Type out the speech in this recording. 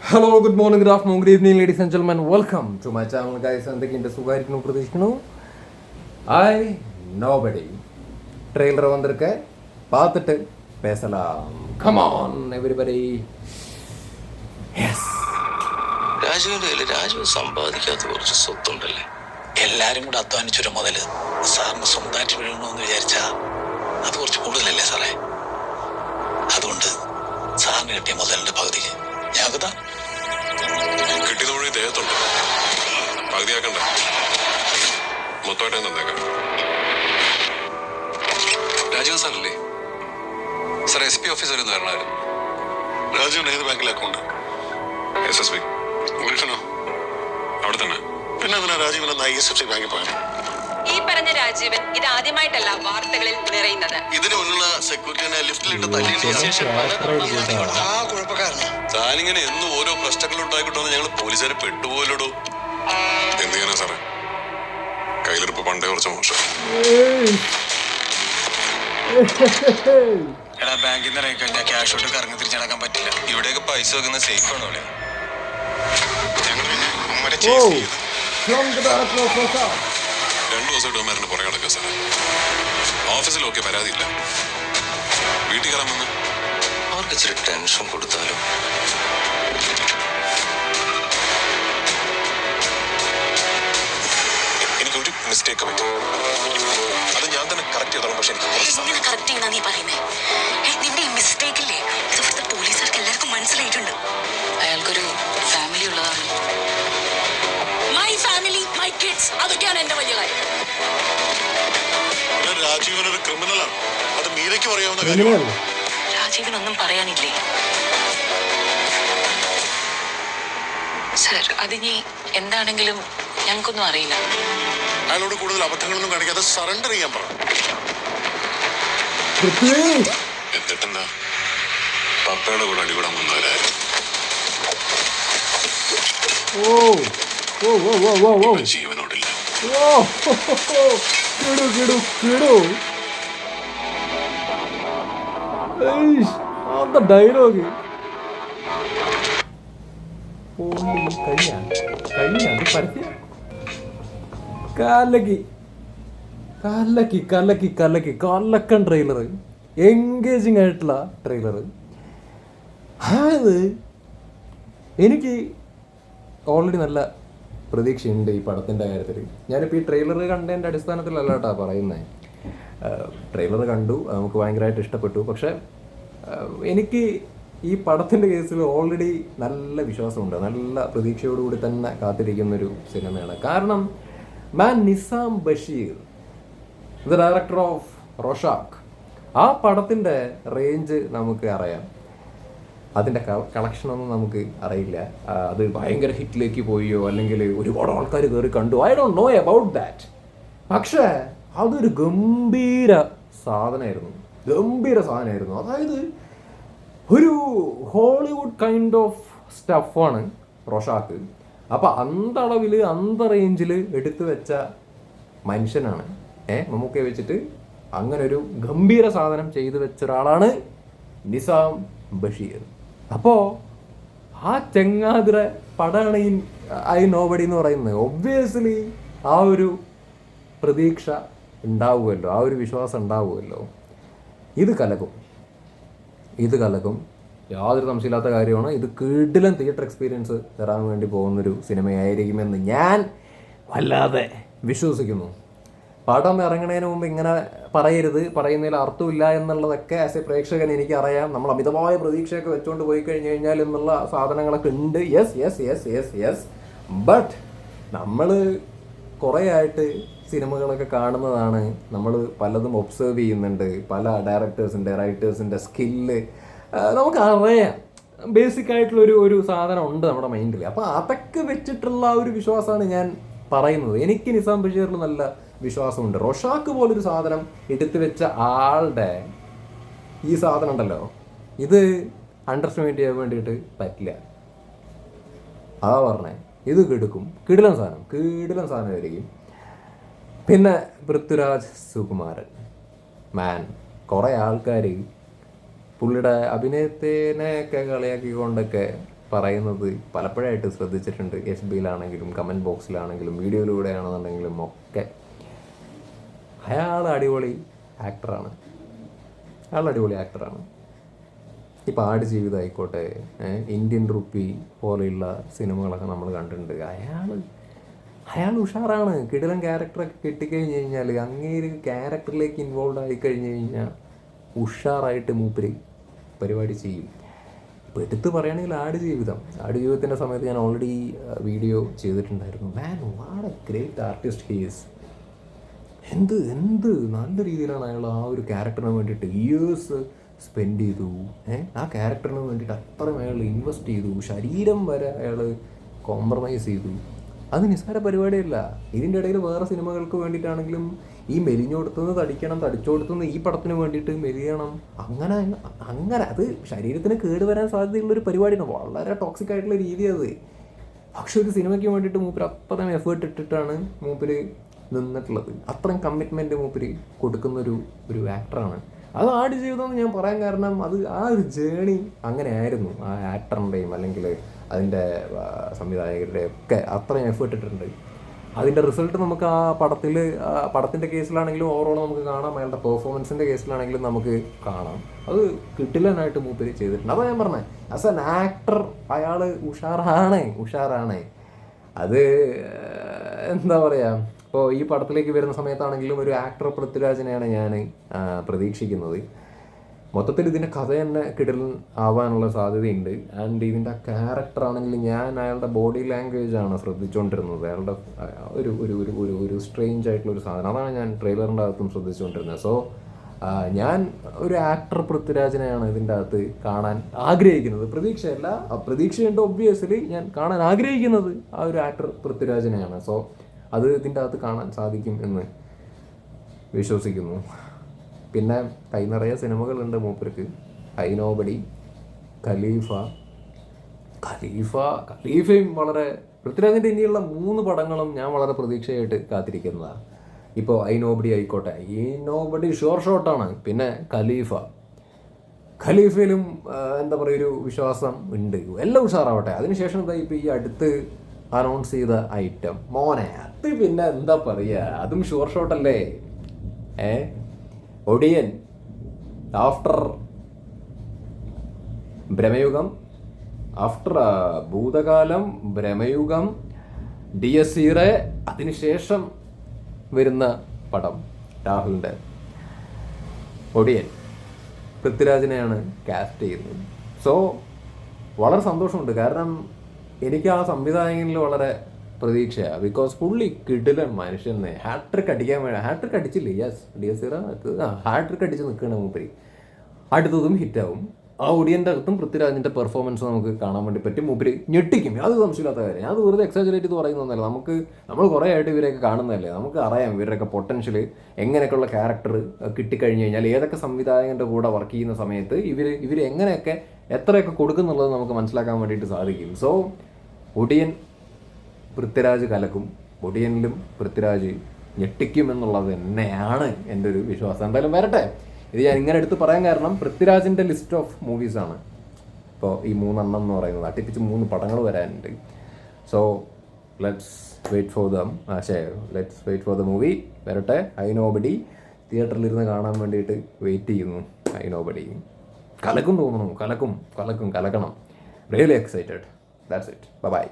Hello, good morning, good afternoon, good evening, ladies and gentlemen. Welcome to my channel guys. എന്തൊക്കെയുണ്ട്? സുഖമായിരിക്കുന്നു പ്രതീക്ഷിക്കുന്നു. Nobody trailer വന്നിருக்கு, பார்த்துட்டு பேசலாம். Come on everybody. Yes, രാജുവിന്റെ കയ്യിൽ രാജു സമ്പാദിക്കാത്ത കുറച്ച് സ്വത്തുണ്ടല്ലേ? എല്ലാരും കൂടെ അധ്വാനിച്ചൊരു മുതല് സാറിന് സ്വന്തമായിട്ട് വീഴണമെന്ന് വിചാരിച്ചാ അത് കുറച്ച് കൂടുതലല്ലേ സാറേ? അതുകൊണ്ട് സാറിന് കിട്ടിയ മുതലിന്റെ പകുതിക്ക് ഞാകതാ കിട്ടിയത് മുഴുവൻ ദേഹത്തുണ്ട്. പകുതിയാക്കണ്ട, മൊത്തമായിട്ട് തന്നേക്കാം. രാജീവ് സാറല്ലേ? സാർ SP ഓഫീസർ എന്ന് പറഞ്ഞായിരുന്നു. രാജുവിന് ഏത് ബാങ്കിലെ അക്കൗണ്ട്? SSB. ഗുൽഷനോ? അവിടെ തന്നെ. പിന്നെ അതിനാ രാജീവൻ ISFC ബാങ്കിൽ പോയത്? ഈ പറഞ്ഞ രാജീവൻ ഇത് ആദ്യമായിട്ടല്ല വാർത്തകളിൽ നിറയുന്നത്. ഇതിന് മുന്നുള്ള സെക്യൂരിറ്റിനെ ലിഫ്റ്റിലിട്ട് താനിങ്ങനെ എന്നും ഓരോ പ്രശ്നങ്ങൾ ഉണ്ടായിക്കൊണ്ടെന്ന് ഞങ്ങൾ പോലീസുകാരെ പെട്ടുപോലോ. എന്ത് ചെയ്യാനാ സാറേ, കയ്യിലിരിപ്പ് പണ്ടേ കുറച്ച് മോശം. എടാ, ബാങ്കിൽ നിന്ന് ഇറങ്ങി കഴിഞ്ഞാൽ ക്യാഷ് ഔട്ട് കറങ്ങി തിരിച്ചടക്കാൻ പറ്റില്ല. ഇവിടെയൊക്കെ പൈസ വെക്കുന്ന സേഫ് ആണോ? ഞങ്ങൾ പിന്നെ ഉമ്മരെ 2 ദിവസമായിട്ട് ഉമ്മാരുടെ പുറകെ നടക്കുക സാറേ. ഓഫീസിലൊക്കെ പരാതിയില്ല, വീട്ടിൽ കയറാൻ വന്ന് അവർക്ക് ഇച്ചിരി ടെൻഷൻ കൊടുത്താലോ? എനിക്കൊരു മിസ്റ്റേക്ക് പറ്റി, അത് ഞാൻ തന്നെ കറക്റ്റ് ചെയ്തോളാം. പക്ഷെ പോലീസുകാർക്ക് എല്ലാവർക്കും മനസ്സിലായിട്ടുണ്ട്. അയാൾക്കൊരു ഫാമിലി ഉള്ളതാണ്. മൈ ഫാമിലി, മൈ കിഡ്സ്, അതൊക്കെയാണ് എന്റെ വലിയ കാര്യം. രാജീവൻ ഒരു ക്രിമിനലാണ്, അത് മീരയ്ക്ക് പറയാവുന്ന കാര്യമാണ്. രാജീവനൊന്നും പറയാനില്ലേ സർ? അതിനി എന്താണെങ്കിലും ഞങ്ങൾക്കൊന്നും അറിയില്ല. അയാളോട് കൂടുതൽ അബദ്ധങ്ങളൊന്നും കാണിക്കാതെ സറണ്ടർ ചെയ്യാൻ പറ. എന്നിട്ടെന്താ, പപ്പയുടെ കൂടെ അടികൂടാൻ വന്നവരായിരുന്നു. ജീവനോടില്ല. ഡയലോഗ് കലക്കൻ ട്രെയിലർ, എൻഗേജിങ് ആയിട്ടുള്ള ട്രെയിലർ. അതായത് എനിക്ക് ഓൾറെഡി നല്ല പ്രതീക്ഷയുണ്ട് ഈ പടത്തിൻ്റെ കാര്യത്തിൽ. ഞാനിപ്പോൾ ഈ ട്രെയിലർ കണ്ടതിൻ്റെ അടിസ്ഥാനത്തിലല്ല കേട്ടോ പറയുന്നത്. ട്രെയിലർ കണ്ടു, നമുക്ക് ഭയങ്കരമായിട്ട് ഇഷ്ടപ്പെട്ടു. പക്ഷേ എനിക്ക് ഈ പടത്തിൻ്റെ കേസിൽ ഓൾറെഡി നല്ല വിശ്വാസമുണ്ട്, നല്ല പ്രതീക്ഷയോടുകൂടി തന്നെ കാത്തിരിക്കുന്നൊരു സിനിമയാണ്. കാരണം Nizam Basheer, the director of Rorschach, ആ പടത്തിൻ്റെ റേഞ്ച് നമുക്ക് അറിയാം. അതിൻ്റെ കളക്ഷനൊന്നും നമുക്ക് അറിയില്ല. അത് ഭയങ്കര ഹിറ്റിലേക്ക് പോയോ അല്ലെങ്കിൽ ഒരുപാട് ആൾക്കാർ കയറി കണ്ടു, I don't know about that. പക്ഷേ അതൊരു ഗംഭീര സാധനമായിരുന്നു. അതായത് ഒരു ഹോളിവുഡ് കൈൻഡ് ഓഫ് സ്റ്റഫാണ് റോഷാക്ക്. അപ്പം അന്തളവിൽ റേഞ്ചിൽ എടുത്തു വെച്ച മനുഷ്യനാണ്. മമ്മൂക്കയെ വെച്ചിട്ട് അങ്ങനെ ഒരു ഗംഭീര സാധനം ചെയ്തു വെച്ച ഒരാളാണ് നിസാം ബഷീർ. അപ്പോൾ ആ ചെങ്ങാതിര പടമാണ് ഈ നോബഡി എന്ന് പറയുന്നത്. ഒബ്വിയസ്ലി ആ ഒരു പ്രതീക്ഷ ഉണ്ടാവുമല്ലോ, ആ ഒരു വിശ്വാസം ഉണ്ടാവുമല്ലോ. ഇത് കലക്കും, യാതൊരു സംശയമില്ലാത്ത കാര്യമാണ്. ഇത് കിടിലൻ തിയേറ്റർ എക്സ്പീരിയൻസ് തരാൻ വേണ്ടി പോകുന്നൊരു സിനിമയായിരിക്കുമെന്ന് ഞാൻ വല്ലാതെ വിശ്വസിക്കുന്നു. പടം ഇറങ്ങുന്നതിന് മുമ്പ് ഇങ്ങനെ പറയരുത്, പറയുന്നതിൽ അർത്ഥമില്ല എന്നുള്ളതൊക്കെ ആസ് എ പ്രേക്ഷകൻ എനിക്കറിയാം. നമ്മൾ അമിതമായ പ്രതീക്ഷയൊക്കെ വെച്ചുകൊണ്ട് പോയി കഴിഞ്ഞ് കഴിഞ്ഞാൽ എന്നുള്ള സാധനങ്ങളൊക്കെ ഉണ്ട്. യെസ്. ബട്ട് നമ്മൾ കുറേ ആയിട്ട് സിനിമകളൊക്കെ കാണുന്നതാണ്, നമ്മൾ പലതും ഒബ്സർവ് ചെയ്യുന്നുണ്ട്. പല ഡയറക്ടേഴ്സിൻ്റെ റൈറ്റേഴ്സിൻ്റെ സ്കില്ല് നമുക്കറിയാം. ബേസിക് ആയിട്ടുള്ളൊരു സാധനം ഉണ്ട് നമ്മുടെ മൈൻഡിൽ. അപ്പോൾ അതൊക്കെ വെച്ചിട്ടുള്ള ഒരു വിശ്വാസമാണ് ഞാൻ പറയുന്നത്. എനിക്ക് നിസാം ബഷീറിൽ നല്ല വിശ്വാസമുണ്ട്. റോഷാക്ക് പോലൊരു സാധനം എടുത്തു വെച്ച ആളുടെ ഈ സാധനം ഉണ്ടല്ലോ, ഇത് അണ്ടർസ്റ്റാൻഡ് ചെയ്യാൻ വേണ്ടിയിട്ട് പറ്റില്ല. അതാ പറഞ്ഞേ, ഇത് കിടിലൻ സാധനമായിരിക്കും. പിന്നെ പൃഥ്വിരാജ് സുകുമാരൻ കുറേ ആൾക്കാർ പുള്ളിയുടെ അഭിനയത്തിനെയൊക്കെ കളിയാക്കിക്കൊണ്ടൊക്കെ പറയുന്നത് പലപ്പോഴായിട്ട് ശ്രദ്ധിച്ചിട്ടുണ്ട്. FBയിലാണെങ്കിലും കമൻറ്റ് ബോക്സിലാണെങ്കിലും വീഡിയോയിലൂടെയാണെന്നുണ്ടെങ്കിലും ഒക്കെ. അയാൾ അടിപൊളി ആക്ടറാണ്. ഇപ്പോൾ ആടുജീവിതം ആയിക്കോട്ടെ, ഇന്ത്യൻ റുപ്പി പോലെയുള്ള സിനിമകളൊക്കെ നമ്മൾ കണ്ടിട്ടുണ്ട്. അയാൾ ഉഷാറാണ്. കിടിലൻ ക്യാരക്ടറൊക്കെ കിട്ടിക്കഴിഞ്ഞ് കഴിഞ്ഞാൽ അങ്ങേര് ക്യാരക്ടറിലേക്ക് ഇൻവോൾവ് ആയി കഴിഞ്ഞ് കഴിഞ്ഞാൽ ഉഷാറായിട്ട് മൂപ്പര് പരിപാടി ചെയ്യും. ഇപ്പോൾ എടുത്ത് പറയുകയാണെങ്കിൽ ആടുജീവിതത്തിൻ്റെ സമയത്ത് ഞാൻ ഓൾറെഡി വീഡിയോ ചെയ്തിട്ടുണ്ടായിരുന്നു. Man, what a great artist he is. എന്ത് നല്ല രീതിയിലാണ് അയാൾ ആ ഒരു ക്യാരക്ടറിന് വേണ്ടിയിട്ട് ഇയേഴ്സ് സ്പെൻഡ് ചെയ്തു. ആ ക്യാരക്ടറിന് വേണ്ടിയിട്ട് അത്രയും അയാൾ ഇൻവെസ്റ്റ് ചെയ്തു. ശരീരം വരെ അയാൾ കോംപ്രമൈസ് ചെയ്തു. അത് നിസ്സാര പരിപാടിയല്ല. ഇതിൻ്റെ ഇടയിൽ വേറെ സിനിമകൾക്ക് വേണ്ടിയിട്ടാണെങ്കിലും ഈ മെലിഞ്ഞോടുത്തുനിന്ന് തടിക്കണം, തടിച്ചോടുത്തുനിന്ന് ഈ പടത്തിന് വേണ്ടിയിട്ട് മെലിയണം, അങ്ങനെ അത് ശരീരത്തിന് കേടുവരാൻ സാധ്യതയുള്ളൊരു പരിപാടിയാണ്. വളരെ ടോക്സിക് ആയിട്ടുള്ള രീതി അത്. പക്ഷെ ഒരു സിനിമയ്ക്ക് വേണ്ടിയിട്ട് മൂപ്പര് അത്രയും എഫേർട്ട് ഇട്ടിട്ടാണ് മൂപ്പര് നിന്നിട്ടുള്ളത്. അത്രയും കമ്മിറ്റ്മെൻറ്റ് മൂപ്പര് കൊടുക്കുന്നൊരു ആക്ടറാണ്. അത് ആടുജീവിതം എന്ന് ഞാൻ പറയാൻ കാരണം അത് ആ ഒരു ജേണി അങ്ങനെ ആയിരുന്നു. ആ ആക്ടറിൻ്റെയും അല്ലെങ്കിൽ അതിൻ്റെ സംവിധായകരുടെയും ഒക്കെ അത്രയും എഫേർട്ട് ഇട്ടിട്ടുണ്ട്. അതിൻ്റെ റിസൾട്ട് നമുക്ക് ആ പടത്തിൻ്റെ കേസിലാണെങ്കിലും ഓവറോൾ നമുക്ക് കാണാം. അയാളുടെ പെർഫോമൻസിൻ്റെ കേസിലാണെങ്കിലും നമുക്ക് കാണാം. അത് കിടിലനായിട്ട് മൂപ്പര് ചെയ്തിട്ടുണ്ട്. അതാണ് ഞാൻ പറഞ്ഞത്, ആസ് എൻ ആക്ടർ അയാൾ ഉഷാറാണ്. അത് എന്താ പറയുക, ഇപ്പോൾ ഈ പടത്തിലേക്ക് വരുന്ന സമയത്താണെങ്കിലും ഒരു ആക്ടർ പൃഥ്വിരാജിനെയാണ് ഞാൻ പ്രതീക്ഷിക്കുന്നത്. മൊത്തത്തിൽ ഇതിൻ്റെ കഥ തന്നെ കിടിലൻ ആവാനുള്ള സാധ്യതയുണ്ട്. ആൻഡ് ഇതിൻ്റെ ക്യാരക്ടറാണെങ്കിൽ ഞാൻ അയാളുടെ ബോഡി ലാംഗ്വേജാണ് ശ്രദ്ധിച്ചുകൊണ്ടിരുന്നത്. അയാളുടെ ഒരു സ്ട്രേഞ്ച് ആയിട്ടുള്ളൊരു സാധനം, അതാണ് ഞാൻ ട്രെയിലറിൻ്റെ അകത്തും ശ്രദ്ധിച്ചുകൊണ്ടിരുന്നത്. സോ ഞാൻ ഒരു ആക്ടർ പൃഥ്വിരാജിനെയാണ് ഇതിൻ്റെ അകത്ത് കാണാൻ ആഗ്രഹിക്കുന്നത്. പ്രതീക്ഷയുണ്ട് ഒബ്വിയസ്ലി. ഞാൻ കാണാൻ ആഗ്രഹിക്കുന്നത് ആ ഒരു ആക്ടർ പൃഥ്വിരാജിനെയാണ്. സോ അത് ഇതിൻ്റെ അകത്ത് കാണാൻ സാധിക്കും എന്ന് വിശ്വസിക്കുന്നു. പിന്നെ കൈ നിറയെ സിനിമകളുണ്ട് മൂപ്പർക്ക്. ഐ നോബഡി, ഖലീഫയും വളരെ പൃഥ്വിരാജിൻ്റെ ഇനിയുള്ള 3 പടങ്ങളും ഞാൻ വളരെ പ്രതീക്ഷയായിട്ട് കാത്തിരിക്കുന്നതാണ്. ഇപ്പോൾ ഐ നോബഡി ആയിക്കോട്ടെ, ഷുവർ ഷോട്ടാണ്. പിന്നെ ഖലീഫയിലും എന്താ പറയുക, ഒരു വിശ്വാസം ഉണ്ട്, എല്ലാം ഉഷാറാവട്ടെ. അതിനുശേഷം എന്താ ഇപ്പോൾ ഈ അടുത്ത് അനൗൺസ് ചെയ്ത ഐറ്റം, മോനെ അത് പിന്നെ എന്താ പറയുക, അതും ഷുവർ ഷോട്ടല്ലേ. ഒടിയൻ ആഫ്റ്റർ ഭ്രമയുഗം, ഭൂതകാലം, ഭ്രമയുഗം, DSE, അതിനുശേഷം വരുന്ന പടം രാഹുലിൻ്റെ ഒടിയൻ പൃഥ്വിരാജിനെയാണ് കാസ്റ്റ് ചെയ്യുന്നത്. സോ വളരെ സന്തോഷമുണ്ട്. കാരണം എനിക്ക് ആ സംവിധായകനിൽ വളരെ പ്രതീക്ഷയാണ്. ബിക്കോസ് പുള്ളി കിടിലൻ മനുഷ്യനെ. ഹാട്രിക് അടിച്ചില്ലേ? യെസ്, DSE ഹാട്രിക് അടിച്ച് നിൽക്കുകയാണ് മൂപ്പര്. അടുത്തതും ഹിറ്റാവും. ആ ഒടിയൻ്റെ അകത്തും പൃഥ്വിരാജിൻ്റെ പെർഫോമൻസ് നമുക്ക് കാണാൻ വേണ്ടി പറ്റും. മൂപ്പര് ഞെട്ടിക്കും, അത് സംശയമില്ലാത്ത കാര്യം. അത് വെറുതെ എക്സാജറേറ്റ് ചെയ്ത് പറയുന്നതല്ല. നമ്മൾ കുറേ ആയിട്ട് ഇവരെയൊക്കെ കാണുന്നതല്ലേ, നമുക്ക് അറിയാം ഇവരുടെയൊക്കെ പൊട്ടൻഷ്യൽ, എങ്ങനെയൊക്കെയുള്ള ക്യാരക്ടർ കിട്ടിക്കഴിഞ്ഞ് കഴിഞ്ഞാൽ ഏതൊക്കെ സംവിധായകൻ്റെ കൂടെ വർക്ക് ചെയ്യുന്ന സമയത്ത് ഇവർ എങ്ങനെയൊക്കെ എത്രയൊക്കെ കൊടുക്കുന്നുള്ളത് നമുക്ക് മനസ്സിലാക്കാൻ വേണ്ടിയിട്ട് സാധിക്കും. സോ ഒടിയൻ പൃഥ്വിരാജ് കലക്കും, ഒടിയനിലും പൃഥ്വിരാജ് ഞെട്ടിക്കുമെന്നുള്ളത് തന്നെയാണ് എൻ്റെ ഒരു വിശ്വാസം. എന്തായാലും വരട്ടെ. ഇത് ഞാൻ ഇങ്ങനെ എടുത്ത് പറയാൻ കാരണം പൃഥ്വിരാജിൻ്റെ ലിസ്റ്റ് ഓഫ് മൂവീസാണ് ഇപ്പോൾ ഈ 3 എണ്ണം എന്ന് പറയുന്നത്. അടുപ്പിച്ച് 3 പടങ്ങൾ വരാനുണ്ട്. So let's wait for the movie. വരട്ടെ. ഐ നോബഡി തിയേറ്ററിലിരുന്ന് കാണാൻ വേണ്ടിയിട്ട് വെയിറ്റ് ചെയ്യുന്നു. ഐ നോബഡി കലക്കും തോന്നുന്നു. കലക്കണം. Really excited. That's it. By.